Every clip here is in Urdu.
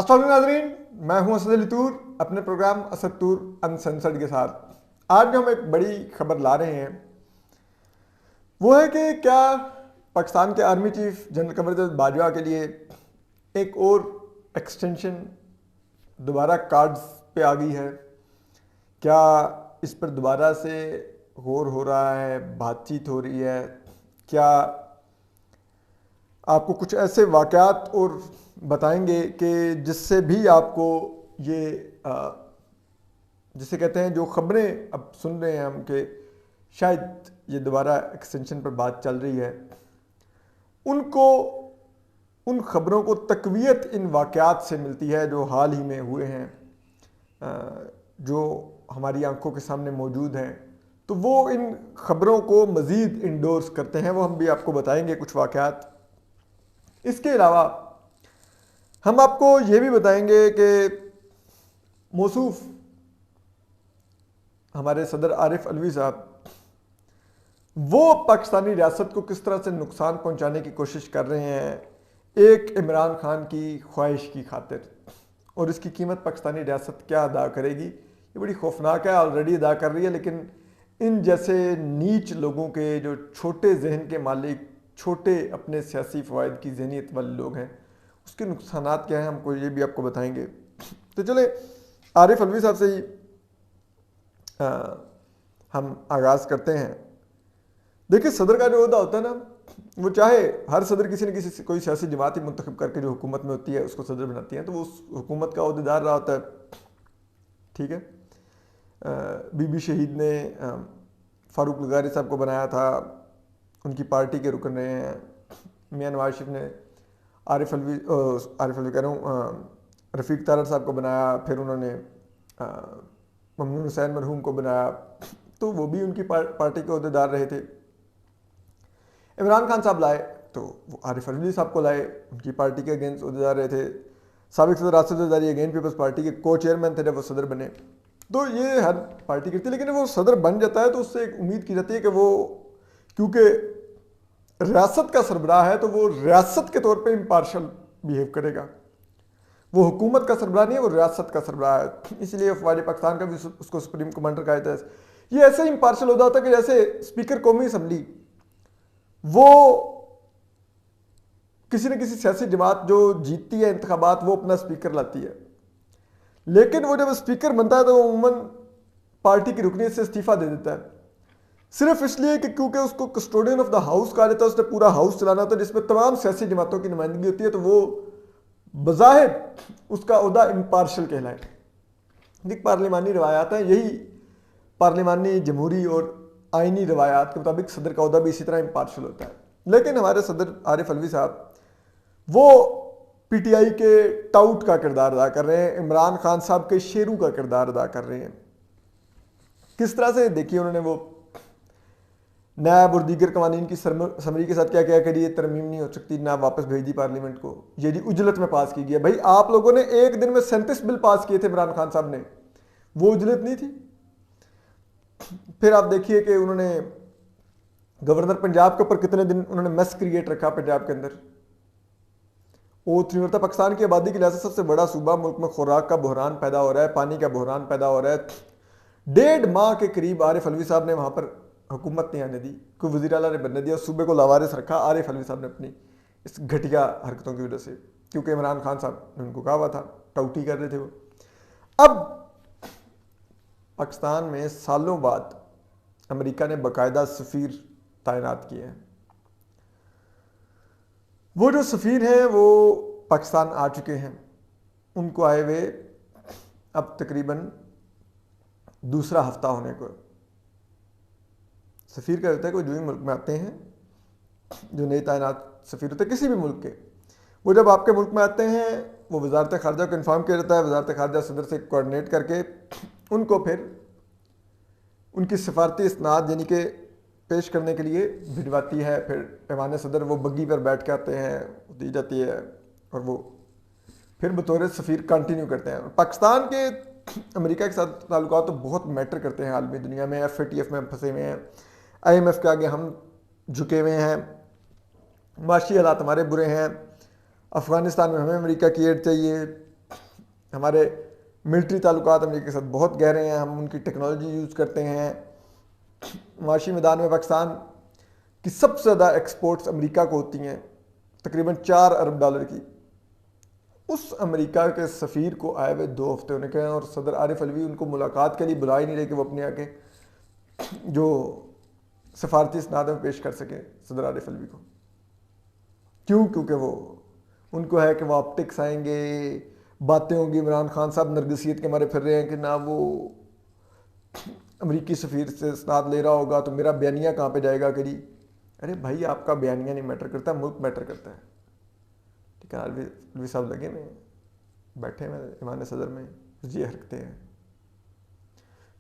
السلام علیکم ناظرین، میں ہوں اسد علی طور اپنے پروگرام اسد طور انسنسرڈ کے ساتھ۔ آج جو ہم ایک بڑی خبر لا رہے ہیں وہ ہے کہ کیا پاکستان کے army chief general Qamar Javed Bajwa کے لیے ایک اور ایکسٹینشن دوبارہ کارڈز پہ آ گئی ہے؟ کیا اس پر دوبارہ سے غور ہو رہا ہے، بات چیت ہو رہی ہے؟ کیا آپ کو کچھ ایسے واقعات اور بتائیں گے کہ جس سے بھی آپ کو یہ جسے کہتے ہیں جو خبریں اب سن رہے ہیں ہم کہ شاید یہ دوبارہ ایکسٹینشن پر بات چل رہی ہے، ان خبروں کو تقویت ان واقعات سے ملتی ہے جو حال ہی میں ہوئے ہیں، جو ہماری آنکھوں کے سامنے موجود ہیں، تو وہ ان خبروں کو مزید انڈورس کرتے ہیں۔ وہ ہم بھی آپ کو بتائیں گے کچھ واقعات۔ اس کے علاوہ ہم آپ کو یہ بھی بتائیں گے کہ موصوف ہمارے صدر عارف علوی صاحب وہ پاکستانی ریاست کو کس طرح سے نقصان پہنچانے کی کوشش کر رہے ہیں ایک عمران خان کی خواہش کی خاطر، اور اس کی قیمت پاکستانی ریاست کیا ادا کرے گی؟ یہ بڑی خوفناک ہے، آلریڈی ادا کر رہی ہے، لیکن ان جیسے نیچ لوگوں کے جو چھوٹے ذہن کے مالک، چھوٹے اپنے سیاسی فوائد کی ذہنیت والے لوگ ہیں، اس کے نقصانات کیا ہیں ہم کو یہ بھی آپ کو بتائیں گے۔ تو چلیں عارف علوی صاحب سے ہی ہم آغاز کرتے ہیں۔ دیکھیں، صدر کا جو عہدہ ہوتا ہے نا، وہ چاہے ہر صدر کسی نہ کسی کوئی سیاسی جماعت ہی منتخب کر کے جو حکومت میں ہوتی ہے اس کو صدر بناتی ہیں، تو وہ اس حکومت کا عہدیدار رہا ہوتا ہے، ٹھیک ہے۔ بی بی شہید نے فاروق لغاری صاحب کو بنایا تھا، ان کی پارٹی کے رکن رہے ہیں۔ میاں نواز شریف نے عارف علوی کہہ رہا ہوں رفیق تارڑ صاحب کو بنایا، پھر انہوں نے ممنون حسین مرحوم کو بنایا، تو وہ بھی ان کی پارٹی کے عہدیدار رہے تھے۔ عمران خان صاحب لائے تو وہ عارف علوی صاحب کو لائے، ان کی پارٹی کے اگینسٹ عہدیدار رہے تھے۔ سابق صدر Rashid Zardari again Peoples Party کے کو چیئرمین تھے جب وہ صدر بنے۔ تو یہ ہر پارٹی کرتی ہے، لیکن وہ صدر بن جاتا ہے تو اس سے ایک امید کی جاتی ہے کہ وہ کیونکہ ریاست کا سربراہ ہے تو وہ ریاست کے طور پہ امپارشل بیہیو کرے گا۔ وہ حکومت کا سربراہ نہیں ہے، وہ ریاست کا سربراہ ہے، اس لیے افواج پاکستان کا بھی اس کو سپریم کمانڈر کہا جاتا ہے۔ یہ ایسے امپارشل ہوتا تھا کہ جیسے اسپیکر قومی اسمبلی وہ کسی نہ کسی سیاسی جماعت جو جیتتی ہے انتخابات وہ اپنا اسپیکر لاتی ہے، لیکن وہ جب اسپیکر بنتا ہے تو وہ عموماً پارٹی کی رکنیت سے استعفیٰ دے دیتا ہے، صرف اس لیے کہ کیونکہ اس کو کسٹوڈین آف دا ہاؤس کہا جاتا ہے، اس نے پورا ہاؤس چلانا ہوتا ہے جس میں تمام سیاسی جماعتوں کی نمائندگی ہوتی ہے، تو وہ بظاہر اس کا عہدہ امپارشل کہلائے۔ دیکھ، پارلیمانی روایات ہیں، یہی پارلیمانی جمہوری اور آئینی روایات کے مطابق صدر کا عہدہ بھی اسی طرح امپارشل ہوتا ہے، لیکن ہمارے صدر عارف علوی صاحب وہ پی ٹی آئی کے ٹاؤٹ کا کردار ادا کر رہے ہیں، عمران خان صاحب کے شیرو کا کردار ادا کر رہے ہیں۔ کس طرح سے دیکھیے انہوں نے وہ نیب اور دیگر قوانین کی سمری کے ساتھ کیا کیا کہ یہ ترمیم نہیں ہو سکتی، نہ واپس بھیج دی پارلیمنٹ کو، یہ جی اجلت میں پاس کی گیا۔ بھائی آپ لوگوں نے ایک دن میں 37 بل پاس کیے تھے عمران خان صاحب نے، وہ اجلت نہیں تھی؟ پھر آپ دیکھیے کہ انہوں نے گورنر پنجاب کے اوپر کتنے دن انہوں نے میس کریٹ رکھا پنجاب کے اندر۔ O3 پاکستان کی آبادی کے لحاظ سے سب سے بڑا صوبہ، ملک میں خوراک کا بحران پیدا ہو رہا ہے، پانی کا بحران پیدا ہو رہا ہے۔ 1.5 ماہ کے قریب عارف علوی صاحب نے وہاں پر حکومت نہیں آنے دی، کوئی وزیر اعلیٰ نے بننے دیا، صوبے کو لاوارث رکھا عارف علوی صاحب نے اپنی اس گھٹیا حرکتوں کی وجہ سے، کیونکہ عمران خان صاحب نے ان کو کہا ہوا تھا، ٹاؤٹی کر رہے تھے وہ۔ اب پاکستان میں سالوں بعد امریکہ نے باقاعدہ سفیر تعینات کیے ہیں۔ وہ جو سفیر ہیں وہ پاکستان آ چکے ہیں، ان کو آئے ہوئے اب تقریباً دوسرا ہفتہ ہونے کو۔ سفیر کا ہوتا ہے کہ جو ہی ملک میں آتے ہیں، جو نئی تعینات سفیر ہوتے ہیں کسی بھی ملک کے، وہ جب آپ کے ملک میں آتے ہیں وہ وزارت خارجہ کو انفارم کیا جاتا ہے، وزارت خارجہ صدر سے کوآرڈینیٹ کر کے ان کو پھر ان کی سفارتی اسناد یعنی کہ پیش کرنے کے لیے بھجواتی ہے، پھر ایوان صدر وہ بگی پر بیٹھ کے آتے ہیں، دی جاتی ہے، اور وہ پھر بطور سفیر کنٹینیو کرتے ہیں۔ پاکستان کے امریکہ کے ساتھ تعلقات تو بہت میٹر کرتے ہیں عالمی دنیا میں، FATF میں ہم پھنسے ہوئے ہیں، IMF کے آگے ہم جھکے ہوئے ہیں، معاشی حالات ہمارے برے ہیں، افغانستان میں ہمیں امریکہ کی ایڈ چاہیے، ہمارے ملٹری تعلقات امریکہ کے ساتھ بہت گہرے ہیں، ہم ان کی ٹیکنالوجی یوز کرتے ہیں. معاشی میدان میں پاکستان کی سب سے زیادہ ایکسپورٹس امریکہ کو ہوتی ہیں، تقریباً $4 ارب کی. اس امریکہ کے سفیر کو آئے ہوئے 2 ہفتے ہونے کے ہیں، اور صدر عارف علوی ان کو ملاقات کے لیے بلا ہی نہیں رہے کہ وہ اپنے آگے جو سفارتی اسناد میں پیش کر سکیں صدر عارف علوی کو. کیوں؟ کیونکہ وہ ان کو ہے کہ وہ آپٹکس آئیں گے، باتیں ہوں گی. عمران خان صاحب نرگسیت کے مارے پھر رہے ہیں کہ نہ وہ امریکی سفیر سے اسناد لے رہا ہوگا تو میرا بیانیہ کہاں پہ جائے گا کری. ارے بھائی آپ کا بیانیہ نہیں میٹر کرتا، ملک میٹر کرتا ہے. ٹھیک ہے، علوی صاحب لگے میں بیٹھے ہیں ایوان صدر میں یہ حرکتیں ہیں.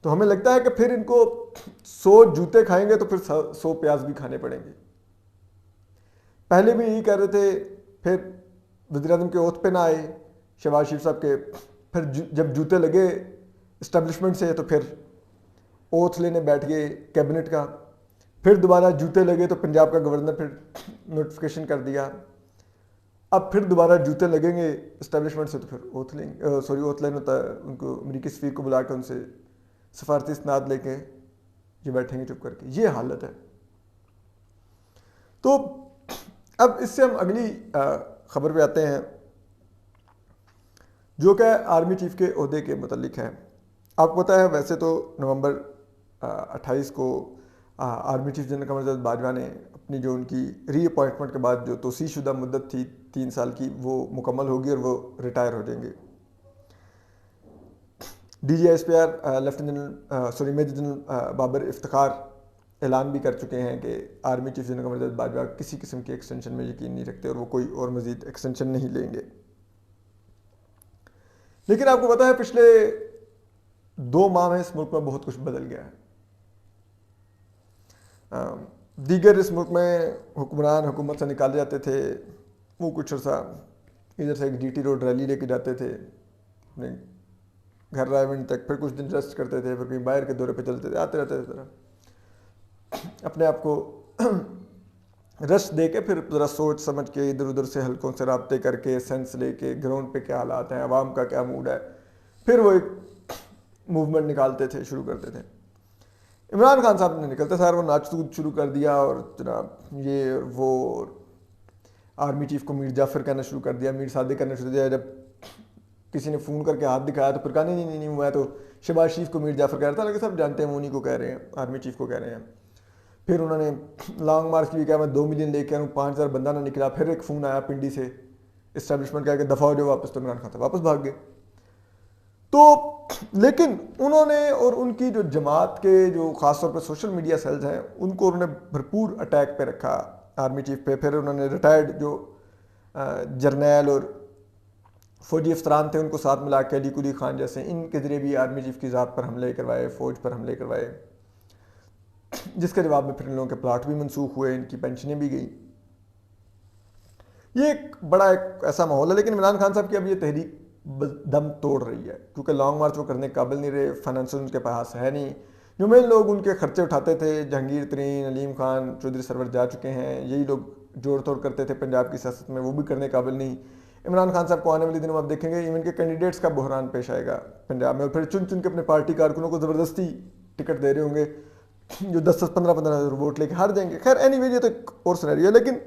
تو ہمیں لگتا ہے کہ پھر ان کو 100 جوتے کھائیں گے تو پھر 100 پیاز بھی کھانے پڑیں گے. پہلے بھی یہی کہہ رہے تھے، پھر وزیر اعظم کے اوتھ پہ نہ آئے شہباز شریف صاحب کے، پھر جب جوتے لگے اسٹیبلشمنٹ سے تو پھر اوتھ لینے بیٹھ گئے کیبنٹ کا. پھر دوبارہ جوتے لگے تو پنجاب کا گورنر پھر نوٹیفیکیشن کر دیا. اب پھر دوبارہ جوتے لگیں گے اسٹیبلشمنٹ سے تو پھر اوتھ لیں گے. اوتھ لینا ہوتا ہے ان کو، امریکی سفیر کو بلا کے ان سے سفارتی اسناد لے کے یہ بیٹھیں گے چپ کر کے. یہ حالت ہے. تو اب اس سے ہم اگلی خبر پہ آتے ہیں جو کہ آرمی چیف کے عہدے کے متعلق ہے. آپ کو پتہ ہے ویسے تو نومبر 28 کو army chief general Qamar Javed Bajwa نے اپنی جو ان کی ری اپوائنٹمنٹ کے بعد جو توسیع شدہ مدت تھی 3 سال کی وہ مکمل ہوگی اور وہ ریٹائر ہو جائیں گے. D G S P R major general Babar Iftikhar اعلان بھی کر چکے ہیں کہ army chief general Qamar Javed Bajwa کسی قسم کی ایکسٹینشن میں یقین نہیں رکھتے اور وہ کوئی اور مزید ایکسٹینشن نہیں لیں گے. لیکن آپ کو پتہ ہے پچھلے 2 ماہ میں اس ملک میں بہت کچھ بدل گیا ہے. دیگر اس ملک میں حکمران حکومت سے نکالے جاتے تھے، وہ کچھ عرصہ ادھر سے ایک GT روڈ ریلی لے کے جاتے تھے اپنے گھر رائے تک، پھر کچھ دن ریسٹ کرتے تھے، پھر کہیں باہر کے دورے پہ چلتے تھے، آتے رہتے تھے. اپنے آپ کو ریسٹ دے کے پھر ذرا سوچ سمجھ کے ادھر ادھر سے حلقوں سے رابطے کر کے سینس لے کے گراؤنڈ پہ کیا حالات ہیں، عوام کا کیا موڈ ہے، پھر وہ ایک موومنٹ نکالتے تھے، شروع کرتے تھے. عمران خان صاحب نے نکلتے سار وہ ناچ کود شروع کر دیا اور جناب یہ وہ آرمی چیف کو میر جعفر کہنا شروع کر دیا، میر صادق کرنا شروع کر دیا. جب کسی نے فون کر کے ہاتھ دکھایا تو پھر کہا نہیں میں تو شہباز شریف کو میر جعفر کہہ رہا تھا، لیکن سب جانتے ہیں وہ انہیں کو کہہ رہے ہیں، آرمی چیف کو کہہ رہے ہیں. پھر انہوں نے لانگ مارچ کی بھی کہا میں 2 ملین لے کے آؤں، 5000 بندہ نہ نکلا. پھر ایک فون آیا پنڈی سے اسٹیبلشمنٹ کہا کہ دفعہ ہو جو واپس، تو عمران خان صاحب واپس بھاگ گئے. تو لیکن انہوں نے اور ان کی جو جماعت کے جو خاص طور پہ سوشل میڈیا سیلز ہیں ان کو انہوں نے بھرپور اٹیک پہ رکھا آرمی چیف پہ. پھر انہوں نے ریٹائرڈ جو جرنیل اور فوجی افسران تھے ان کو ساتھ ملا کے علی قلی خان جیسے ان کے ذریعے بھی آرمی چیف کی ذات پر حملے کروائے، فوج پر حملے کروائے، جس کے جواب میں پھر ان لوگوں کے پلاٹ بھی منسوخ ہوئے، ان کی پینشنیں بھی گئیں. یہ ایک بڑا ایک ایسا ماحول ہے. لیکن عمران خان صاحب کی اب یہ تحریک دم توڑ رہی ہے کیونکہ لانگ مارچ وہ کرنے کے قابل نہیں رہے، فائنینشل ان کے پاس ہے نہیں. جو مین لوگ ان کے خرچے اٹھاتے تھے، جہانگیر ترین، علیم خان، چودھری سرور جا چکے ہیں، یہی لوگ جوڑ توڑ کرتے تھے پنجاب کی سیاست میں، وہ بھی کرنے قابل نہیں. عمران خان صاحب کو آنے والے دنوں میں آپ دیکھیں گے ایون کے کینڈیڈیٹس کا بحران پیش آئے گا پنجاب میں، اور پھر چن چن کے اپنے پارٹی کارکنوں کو زبردستی ٹکٹ دے رہے ہوں گے جو 10-10 15-15 ووٹ لے کے ہار جائیں گے. خیر اینی وے یہ تو ایک اور سینیریو ہے. لیکن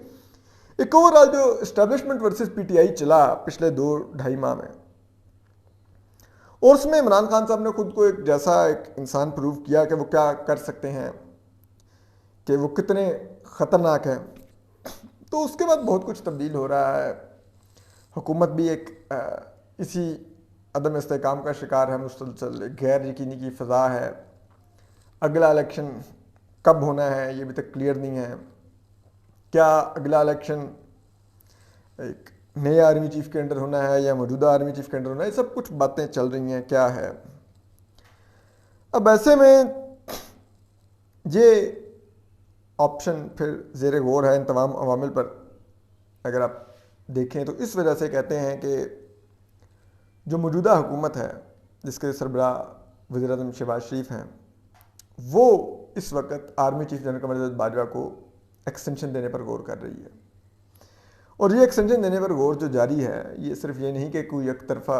ایک اوور آل جو اسٹیبلشمنٹ ورسز PTI چلا پچھلے 2-2.5 ماہ میں، اور اس میں عمران خان صاحب نے خود کو ایک جیسا ایک انسان پروو کیا کہ وہ کیا کر سکتے ہیں، کہ وہ کتنے خطرناک ہیں. تو اس کے بعد بہت کچھ تبدیل ہو رہا ہے. حکومت بھی ایک اسی عدم استحکام کا شکار ہے، مسلسل غیر یقینی کی فضا ہے. اگلا الیکشن کب ہونا ہے یہ بھی تک کلیئر نہیں ہے. کیا اگلا الیکشن ایک نئے آرمی چیف کے انڈر ہونا ہے یا موجودہ آرمی چیف کے انڈر ہونا ہے، یہ سب کچھ باتیں چل رہی ہیں کیا ہے. اب ایسے میں یہ آپشن پھر زیر غور ہے ان تمام عوامل پر. اگر آپ دیکھیں تو اس وجہ سے کہتے ہیں کہ جو موجودہ حکومت ہے جس کے سربراہ وزیر اعظم شہباز شریف ہیں، وہ اس وقت army chief general Qamar Javed Bajwa کو ایکسٹینشن دینے پر غور کر رہی ہے. اور یہ ایکسٹینشن دینے پر غور جو جاری ہے یہ صرف یہ نہیں کہ کوئی ایک طرفہ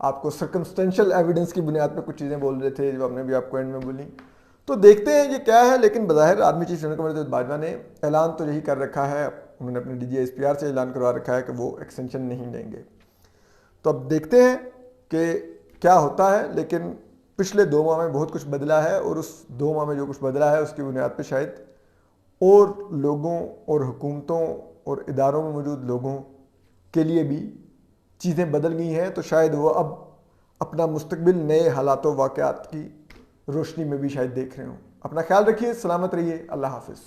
آپ کو سرکمسٹینشل ایویڈنس کی بنیاد پہ کچھ چیزیں بول رہے تھے جو ہم نے بھی آپ کو اینڈ میں بولی. تو دیکھتے ہیں یہ کیا ہے. لیکن بظاہر army chief general Qamar Bajwa نے اعلان تو یہی کر رکھا ہے, انہوں نے اپنے D G S P R سے اعلان کروا رکھا ہے کہ وہ ایکسٹینشن نہیں لیں گے. تو اب دیکھتے ہیں کہ کیا ہوتا ہے. لیکن پچھلے 2 ماہ میں بہت کچھ بدلا ہے, اور اس 2 ماہ میں جو کچھ بدلا ہے اس کی بنیاد پہ شاید اور لوگوں اور حکومتوں اور اداروں میں موجود لوگوں کے لیے بھی چیزیں بدل گئی ہیں. تو شاید وہ اب اپنا مستقبل نئے حالات و واقعات کی روشنی میں بھی شاید دیکھ رہے ہوں. اپنا خیال رکھیے, سلامت رہیے, اللہ حافظ.